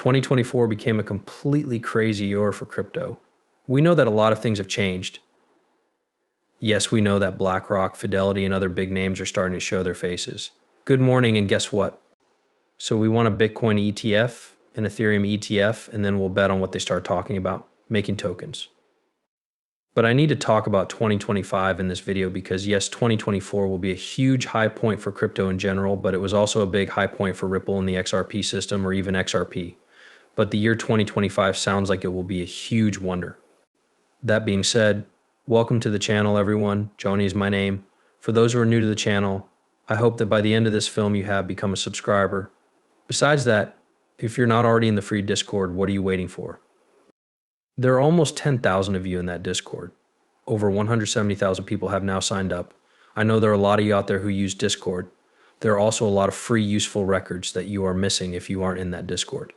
2024 became a completely crazy year for crypto. We know that a lot of things have changed. Yes, we know that BlackRock, Fidelity, and other big names are starting to show their faces. Good morning, and guess what? So we want a Bitcoin ETF, an Ethereum ETF, and then we'll bet on what they start talking about, making tokens. But I need to talk about 2025 in this video because yes, 2024 will be a huge high point for crypto in general, but it was also a big high point for Ripple in the XRP system or even XRP. But the year 2025 sounds like it will be a huge wonder. That being said, welcome to the channel, everyone. Johnny is my name. For those who are new to the channel, I hope that by the end of this film you have become a subscriber. Besides that, if you're not already in the free Discord, what are you waiting for? There are almost 10,000 of you in that Discord. Over 170,000 people have now signed up. I know there are a lot of you out there who use Discord. There are also a lot of free useful records that you are missing if you aren't in that Discord.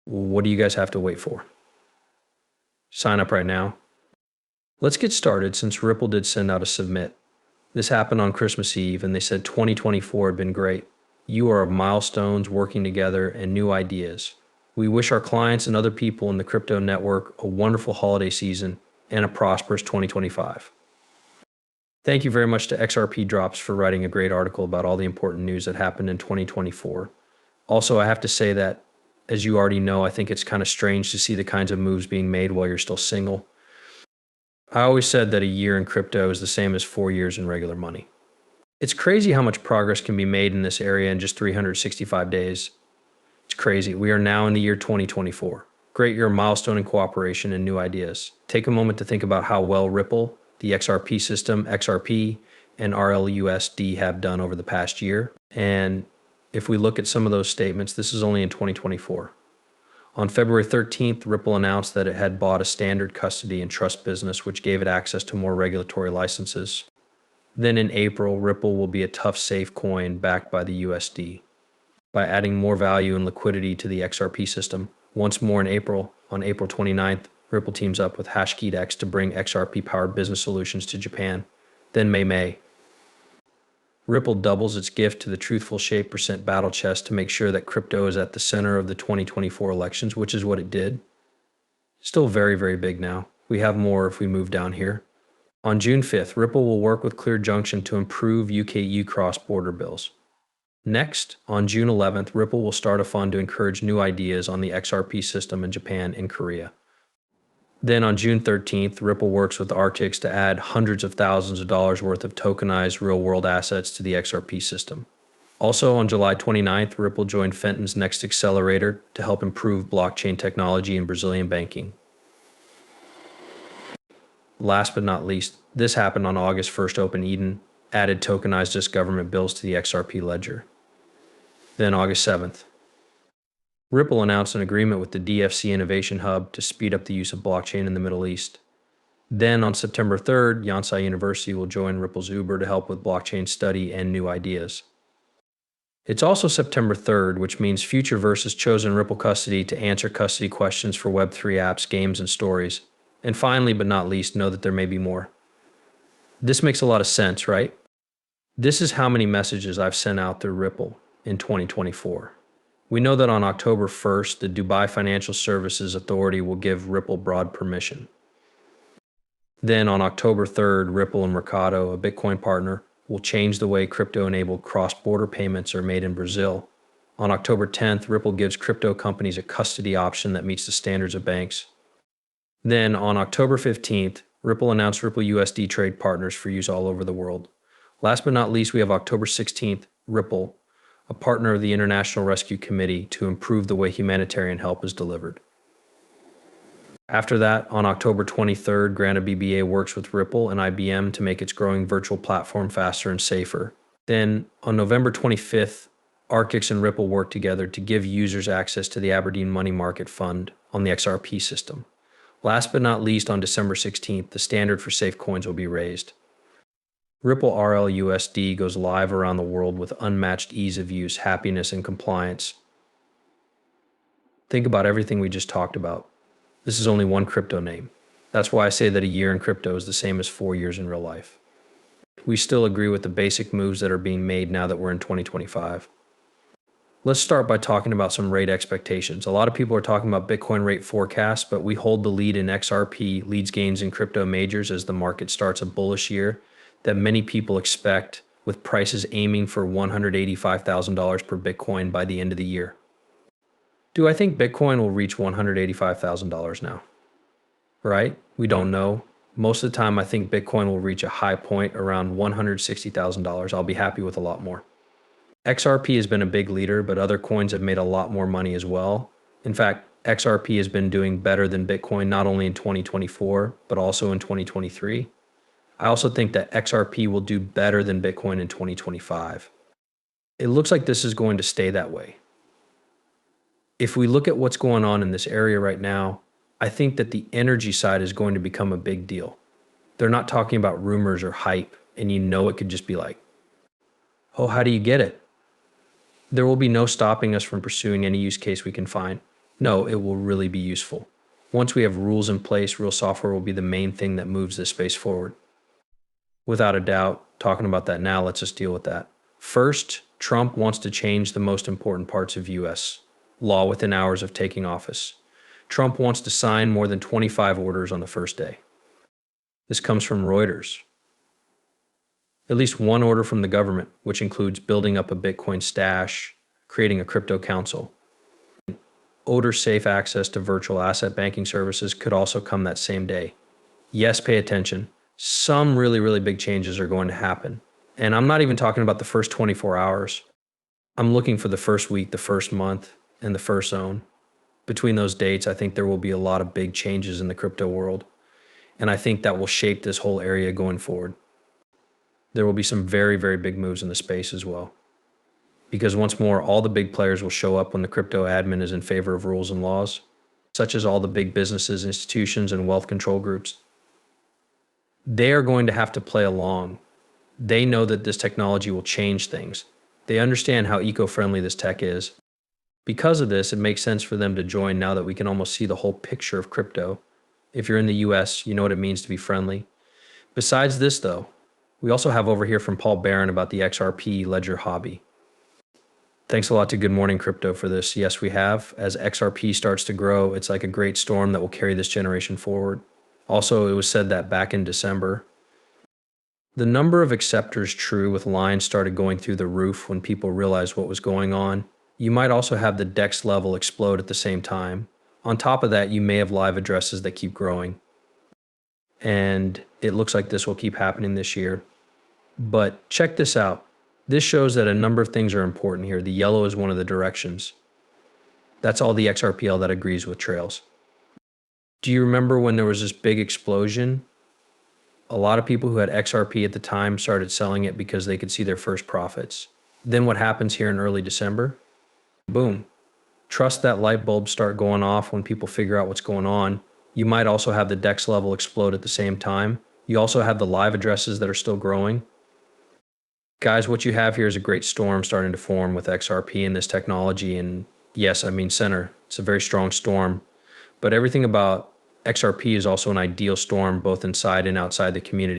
What do you guys have to wait for? Sign up right now. Let's get started since Ripple did send out a submit. This happened on Christmas Eve and they said 2024 had been great. You are of milestones, working together, and new ideas. We wish our clients and other people in the crypto network a wonderful holiday season and a prosperous 2025. Thank you very much to XRP Drops for writing a great article about all the important news that happened in 2024. Also, I have to say that, as you already know, I think it's kind of strange to see the kinds of moves being made while you're still single. I always said that a year in crypto is the same as 4 years in regular money. It's crazy how much progress can be made in this area in just 365 days. It's crazy. We are now in the year 2024. Great year of milestone and cooperation and new ideas. Take a moment to think about how well Ripple, the XRP system, XRP, and RLUSD have done over the past year. And if we look at some of those statements, this is only in 2024. On February 13th, Ripple announced that it had bought a standard custody and trust business, which gave it access to more regulatory licenses. Then in April, Ripple will be a tough, safe coin backed by the USD. By adding more value and liquidity to the XRP system. Once more in April, on April 29th, Ripple teams up with Us.Thankx to bring XRP-powered business solutions to Japan. Then May. Ripple doubles its gift to the Truthful Shape % battle chest to make sure that crypto is at the center of the 2024 elections, which is what it did. Still very, very big now. We have more if we move down here. On June 5th, Ripple will work with Clear Junction to improve UK-EU cross-border bills. Next, on June 11th, Ripple will start a fund to encourage new ideas on the XRP system in Japan and Korea. Then on June 13th, Ripple works with Us.Thankx to add hundreds of thousands of dollars worth of tokenized real-world assets to the XRP system. Also on July 29th, Ripple joined Fenton's Next Accelerator to help improve blockchain technology in Brazilian banking. Last but not least, this happened on August 1st. Open Eden added tokenized government bills to the XRP ledger. Then August 7th, Ripple announced an agreement with the DFC Innovation Hub to speed up the use of blockchain in the Middle East. Then on September 3rd, Yonsei University will join Ripple's Uber to help with blockchain study and new ideas. It's also September 3rd, which means Futureverse has chosen Ripple Custody to answer custody questions for Web3 apps, games, and stories. And finally, but not least, know that there may be more. This makes a lot of sense, right? This is how many messages I've sent out through Ripple in 2024. We know that on October 1st, the Dubai Financial Services Authority will give Ripple broad permission. Then on October 3rd, Ripple and Mercado, a Bitcoin partner, will change the way crypto-enabled cross-border payments are made in Brazil. On October 10th, Ripple gives crypto companies a custody option that meets the standards of banks. Then on October 15th, Ripple announced Ripple USD trade partners for use all over the world. Last but not least, we have October 16th, Ripple, a partner of the International Rescue Committee, to improve the way humanitarian help is delivered. After that, on October 23rd, Granta BBA works with Ripple and IBM to make its growing virtual platform faster and safer. Then, on November 25th, Us.Thankx and Ripple work together to give users access to the Aberdeen Money Market Fund on the XRP system. Last but not least, on December 16th, the standard for safe coins will be raised. Ripple RLUSD goes live around the world with unmatched ease of use, happiness, and compliance. Think about everything we just talked about. This is only one crypto name. That's why I say that a year in crypto is the same as 4 years in real life. We still agree with the basic moves that are being made now that we're in 2025. Let's start by talking about some rate expectations. A lot of people are talking about Bitcoin rate forecasts, but we hold the lead in XRP, leads gains in crypto majors as the market starts a bullish year that many people expect, with prices aiming for $185,000 per Bitcoin by the end of the year. Do I think Bitcoin will reach $185,000 now? Right? We don't know. Most of the time, I think Bitcoin will reach a high point around $160,000. I'll be happy with a lot more. XRP has been a big leader, but other coins have made a lot more money as well. In fact, XRP has been doing better than Bitcoin not only in 2024, but also in 2023. I also think that XRP will do better than Bitcoin in 2025. It looks like this is going to stay that way. If we look at what's going on in this area right now, I think that the energy side is going to become a big deal. They're not talking about rumors or hype, and it could just be like, oh, how do you get it? There will be no stopping us from pursuing any use case we can find. No, it will really be useful. Once we have rules in place, real software will be the main thing that moves this space forward. Without a doubt, talking about that now, let's just deal with that. First, Trump wants to change the most important parts of US law within hours of taking office. Trump wants to sign more than 25 orders on the first day. This comes from Reuters. At least one order from the government, which includes building up a Bitcoin stash, creating a crypto council. Order safe access to virtual asset banking services could also come that same day. Yes, pay attention. Some really, really big changes are going to happen. And I'm not even talking about the first 24 hours. I'm looking for the first week, the first month, and the first zone. Between those dates, I think there will be a lot of big changes in the crypto world. And I think that will shape this whole area going forward. There will be some very, very big moves in the space as well. Because once more, all the big players will show up when the crypto admin is in favor of rules and laws, such as all the big businesses, institutions, and wealth control groups. They are going to have to play along. They know that this technology will change things. They understand how eco-friendly this tech is. Because of this, it makes sense for them to join now that we can almost see the whole picture of crypto. If you're in the US, you know what it means to be friendly. Besides this, though, we also have over here from Paul Barron about the XRP ledger hobby. Thanks a lot to Good Morning Crypto for this. Yes, we have. As XRP starts to grow, it's like a great storm that will carry this generation forward. Also, it was said that back in December, the number of acceptors true with lines started going through the roof when people realized what was going on. You might also have the DEX level explode at the same time. On top of that, you may have live addresses that keep growing. And it looks like this will keep happening this year. But check this out. This shows that a number of things are important here. The yellow is one of the directions. That's all the XRPL that agrees with trails. Do you remember when there was this big explosion? A lot of people who had XRP at the time started selling it because they could see their first profits. Then what happens here in early December? Boom. Trust that light bulb start going off when people figure out what's going on. You might also have the DEX level explode at the same time. You also have the live addresses that are still growing. Guys, what you have here is a great storm starting to form with XRP and this technology. And yes, I mean center. It's a very strong storm. But everything about XRP is also an ideal storm, both inside and outside the community.